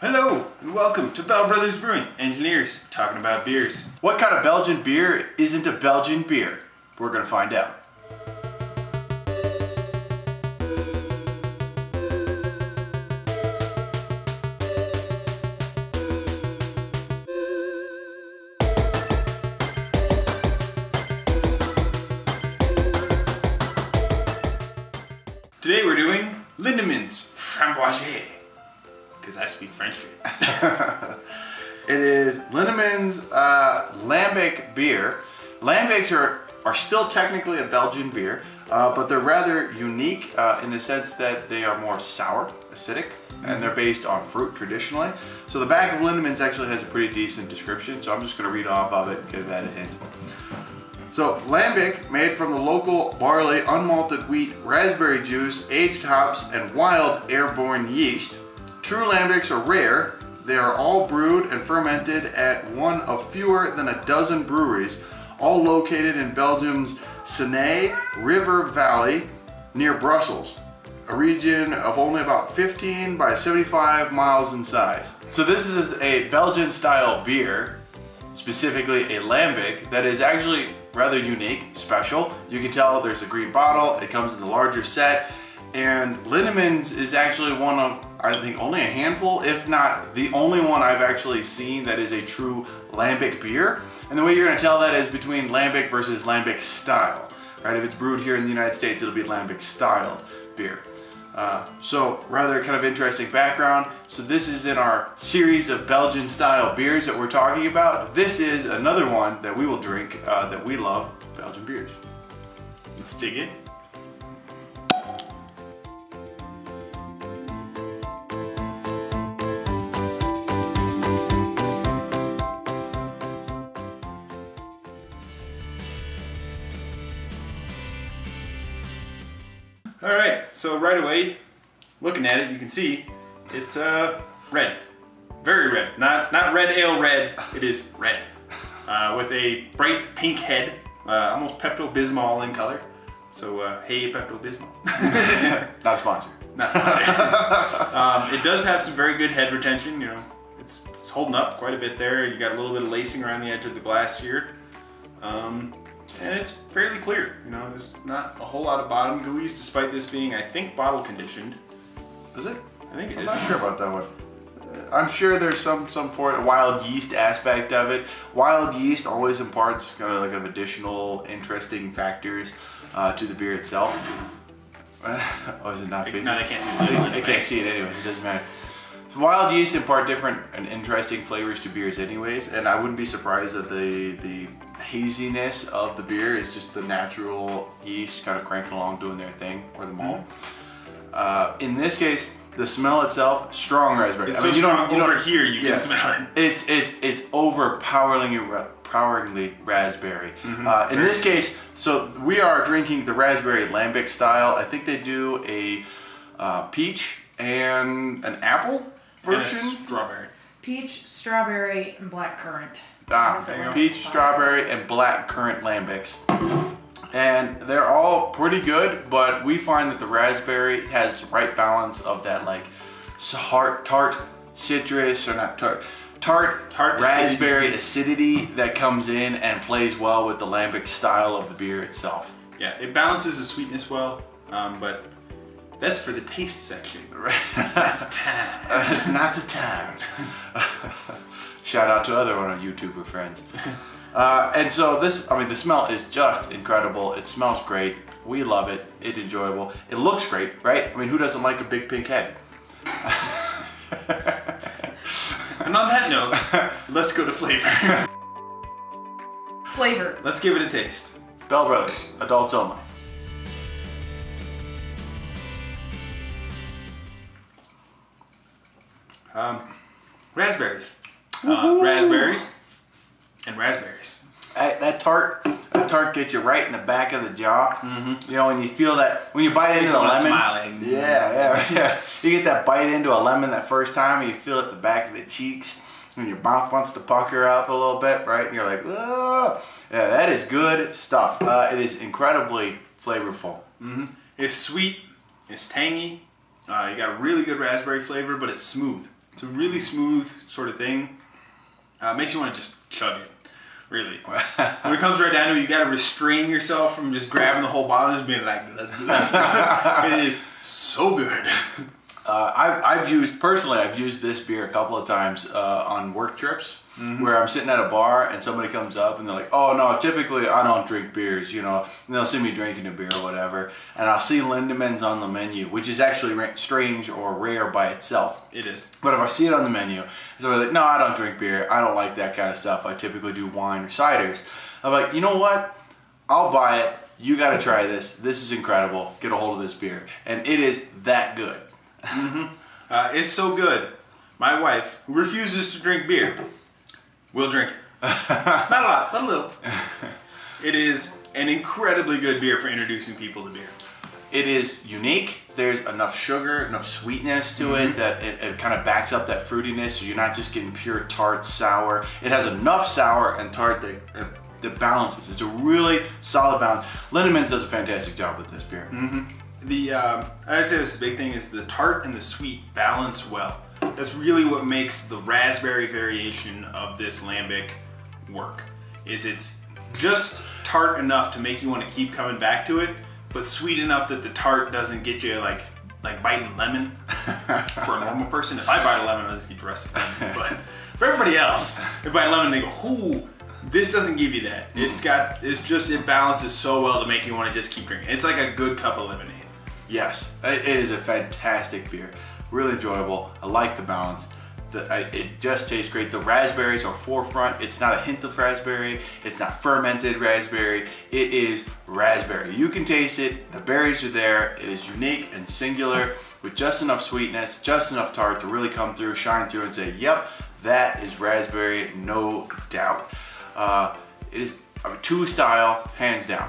Hello and welcome to Bell Brothers Brewing, engineers talking about beers. What kind of Belgian beer isn't a Belgian beer? We're going to find out. Today we're doing Lindemans Raspberry, because I speak French good. It is Lindemans Lambic beer. Lambics are still technically a Belgian beer, but they're rather unique in the sense that they are more sour, acidic, and they're based on fruit traditionally. So the back of Lindemans actually has a pretty decent description, so I'm just going to read off of it and give that a hint. So, Lambic, made from the local barley, unmalted wheat, raspberry juice, aged hops, and wild airborne yeast. True Lambics are rare. They are all brewed and fermented at one of fewer than a dozen breweries, all located in Belgium's Seine River Valley near Brussels, a region of only about 15 by 75 miles in size. So this is a Belgian style beer, specifically a Lambic, that is actually rather unique, special. You can tell there's a green bottle, it comes in the larger set, and Lindemans is actually one of, I think, only a handful, if not the only one I've actually seen that is a true Lambic beer. And the way you're going to tell that is between Lambic versus Lambic style, right? If it's brewed here in the United States, it'll be Lambic styled beer. So rather kind of interesting background. So this is in our series of Belgian style beers that we're talking about. This is another one that we will drink that we love, Belgian beers. Let's dig in. All right, so right away, looking at it, you can see it's red, very red. Not red ale red. It is red, with a bright pink head, almost Pepto-Bismol in color. So hey, Pepto-Bismol. Not sponsored. Not sponsored. It does have some very good head retention. You know, it's holding up quite a bit there. You got a little bit of lacing around the edge of the glass here. And it's fairly clear, you know, there's not a whole lot of bottom gooeys, despite this being, I think, bottle conditioned. Is it? I think it I'm is. not sure about that one. I'm sure there's some wild yeast aspect of it. Wild yeast always imparts kind of like an additional interesting factors to the beer itself. Oh, is it not facing? No, I can't see it. I can't see it anyways, it doesn't matter. So wild yeast impart different and interesting flavors to beers anyways, and I wouldn't be surprised that the haziness of the beer is just the natural yeast kind of cranking along doing their thing, or the malt. In this case, the smell itself, strong raspberry. It's you don't hear, you can smell it. It's poweringly raspberry. In this case, so we are drinking the raspberry Lambic style. I think they do a peach and an apple version. And a strawberry. Peach, strawberry, and black currant. Peach, strawberry, and black currant Lambics. And they're all pretty good, but we find that the raspberry has the right balance of that like tart citrus, or not tart raspberry acidity that comes in and plays well with the Lambic style of the beer itself. Yeah, it balances the sweetness well, but that's for the taste section. It's not the time. It's not the time. Shout out to other one of YouTuber friends. And so the smell is just incredible. It smells great. We love it. It's enjoyable. It looks great, right? I mean, who doesn't like a big pink head? And on that note, let's go to flavor. Flavor. Let's give it a taste. Bell Brothers, adults only. Raspberries. Raspberries and raspberries. That tart gets you right in the back of the jaw. You know, when you feel that, when you bite into a lemon. Smiling. Yeah. You get that bite into a lemon that first time, and you feel it at the back of the cheeks, and your mouth wants to pucker up a little bit, right? And you're like, oh. Yeah, that is good stuff. It is incredibly flavorful. It's sweet. It's tangy. You got really good raspberry flavor, but it's smooth. It's a really smooth sort of thing. Makes you want to just chug it, really. When it comes right down to it, you got to restrain yourself from just grabbing the whole bottle and just being like, it is so good. I've used this beer a couple of times on work trips where I'm sitting at a bar and somebody comes up and they're like, oh no, typically I don't drink beers, you know, and they'll see me drinking a beer or whatever, and I'll see Lindemans on the menu, which is actually strange or rare by itself. It is. But if I see it on the menu, so I'm like, no, I don't drink beer, I don't like that kind of stuff, I typically do wine or ciders. I'm like, you know what, I'll buy it, you gotta try this is incredible, get a hold of this beer, and it is that good. It's so good. My wife, who refuses to drink beer, will drink it. Not a lot, but a little. It is an incredibly good beer for introducing people to beer. It is unique. There's enough sugar, enough sweetness to it that it kind of backs up that fruitiness, so you're not just getting pure tart, sour. It has enough sour and tart that balances. It's a really solid balance. Lindemans does a fantastic job with this beer. I'd say this big thing is the tart and the sweet balance well. That's really what makes the raspberry variation of this lambic work. Is it's just tart enough to make you want to keep coming back to it, but sweet enough that the tart doesn't get you like biting lemon for a normal person. If I bite a lemon, I'll just eat the rest of the lemon. But for everybody else, if bite a lemon, they go, ooh, this doesn't give you that. It balances so well to make you want to just keep drinking. It's like a good cup of lemonade. Yes, it is a fantastic beer. Really enjoyable. I like the balance. It just tastes great. The raspberries are forefront. It's not a hint of raspberry. It's not fermented raspberry. It is raspberry. You can taste it. The berries are there. It is unique and singular with just enough sweetness, just enough tart to really come through, shine through and say, yep, that is raspberry, no doubt. It is a 2 style, hands down.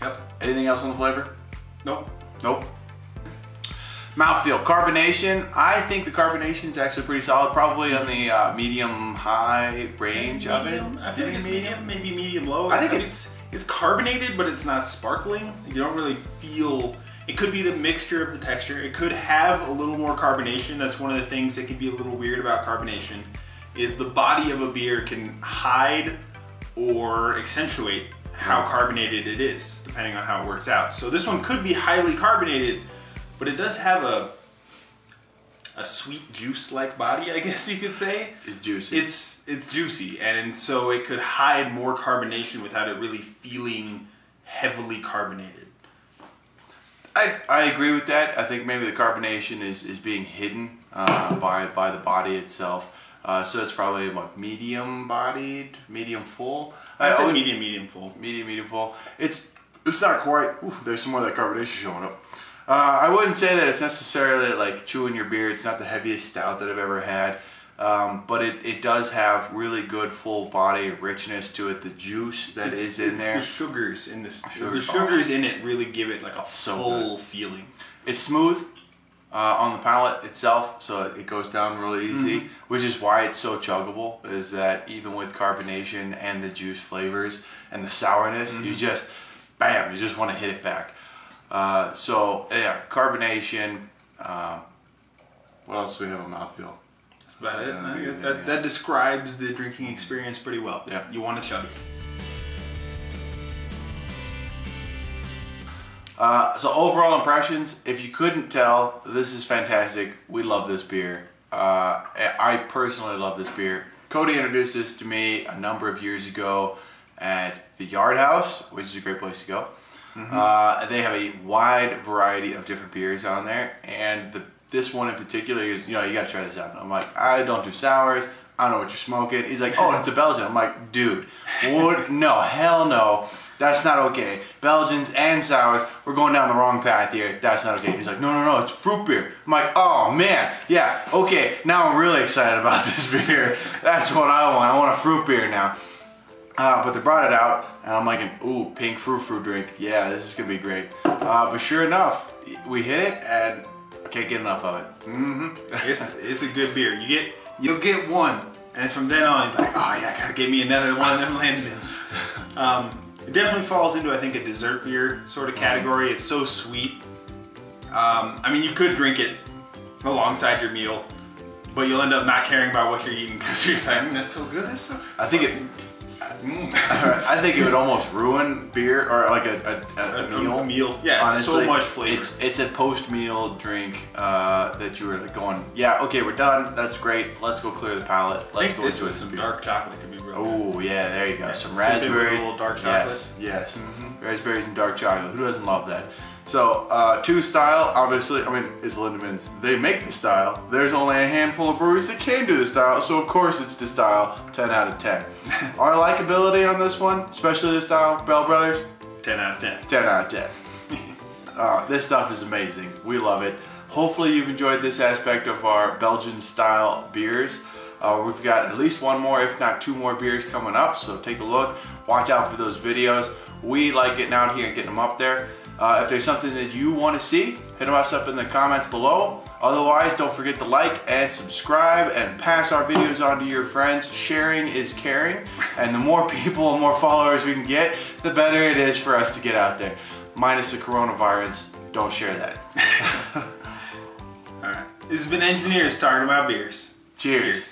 Yep. Anything else on the flavor? Nope. Nope. Mouthfeel, carbonation. I think the carbonation is actually pretty solid, probably on the medium-high range of it. I feel like it's medium, maybe medium-low. I think it's carbonated, but it's not sparkling. You don't really feel. It could be the mixture of the texture. It could have a little more carbonation. That's one of the things that can be a little weird about carbonation. Is the body of a beer can hide or accentuate how carbonated it is, depending on how it works out. So this one could be highly carbonated, but it does have a sweet juice-like body, I guess you could say. It's juicy. It's juicy, and so it could hide more carbonation without it really feeling heavily carbonated. I agree with that. I think maybe the carbonation is being hidden by the body itself. So it's probably medium-bodied, medium-full. I'd say medium full. Medium full. It's not quite. Ooh, there's some more of that carbonation showing up. I wouldn't say that it's necessarily like chewing your beer. It's not the heaviest stout that I've ever had, but it does have really good full body richness to it. The juice that is in there. The sugars in this. The sugars in it really give it like a full feeling. It's smooth on the palate itself, so it goes down really easy, which is why it's so chuggable. Is that even with carbonation and the juice flavors and the sourness, you just bam, you just want to hit it back. So yeah, carbonation. What else do we have on mouthfeel? That's about it. I think that describes the drinking experience pretty well. Yeah. You want to chug it. So overall impressions, if you couldn't tell, this is fantastic. We love this beer. I personally love this beer. Cody introduced this to me a number of years ago at the Yard House, which is a great place to go. They have a wide variety of different beers on there, and this one in particular is, you gotta try this out. I'm like, I don't do sours. I don't know what you're smoking. He's like, oh, it's a Belgian. I'm like, dude, what? No, hell no. That's not okay. Belgians and sours, we're going down the wrong path here. That's not okay. He's like, no, it's fruit beer. I'm like, oh man, yeah, okay. Now I'm really excited about this beer. That's what I want. I want a fruit beer now. But they brought it out, and I'm like, ooh, pink fruit drink. Yeah, this is gonna be great. But sure enough, we hit it, and I can't get enough of it. It's a good beer. You'll get one, and from then on, you're like, oh yeah, gotta give me another one of them Lindemans. It definitely falls into, I think, a dessert beer sort of category. It's so sweet. I mean, you could drink it alongside your meal, but you'll end up not caring about what you're eating because you're just like, that's so good. That's so... I think it. I think it would almost ruin beer or like a meal. Yeah, honestly, so much flavor. It's a post-meal drink that you were like going, yeah, okay, we're done. That's great. Let's go clear the palate. Let's go this into with some beer. dark chocolate could be real good. Oh yeah, there you go. Yeah, Some sip it with raspberry. a little dark chocolate. Yes. Raspberries and dark chocolate. Who doesn't love that? So, to style, obviously, I mean, it's Lindemans. They make the style. There's only a handful of breweries that can do the style, so of course it's the style. 10 out of 10. Our likability on this one, especially the style, Bell Brothers, 10 out of 10. 10 out of 10. This stuff is amazing. We love it. Hopefully you've enjoyed this aspect of our Belgian style beers. We've got at least one more, if not two more beers coming up, so take a look. Watch out for those videos. We like getting out here and getting them up there. If there's something that you want to see, hit us up in the comments below. Otherwise, don't forget to like and subscribe and pass our videos on to your friends. Sharing is caring, and the more people and more followers we can get, the better it is for us to get out there. Minus the coronavirus, don't share that. All right. This has been Engineers talking about beers. Cheers.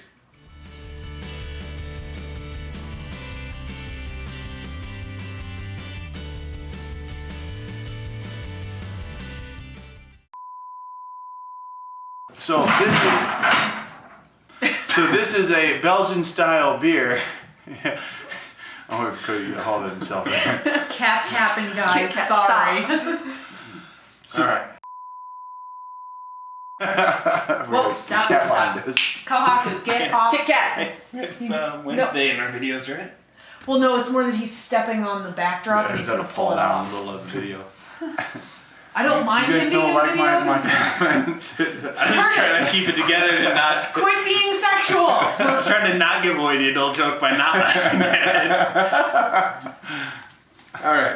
So this is a Belgian style beer. I'm gonna Cody to hold it himself. Cats happen, guys. Cat, Sorry. All right. Whoa, stop, Can't stop. find this. Kohaku, get off. Kit Kat. Wednesday in our videos, right? Well, no, it's more that he's stepping on the backdrop and he's gonna pull it down in off. the middle of the video. I don't mind You him guys being don't in the like video. my comments. I'm just trying to keep it together and not... Quit being sexual. I'm trying to not give away the adult joke by not laughing at it. All right.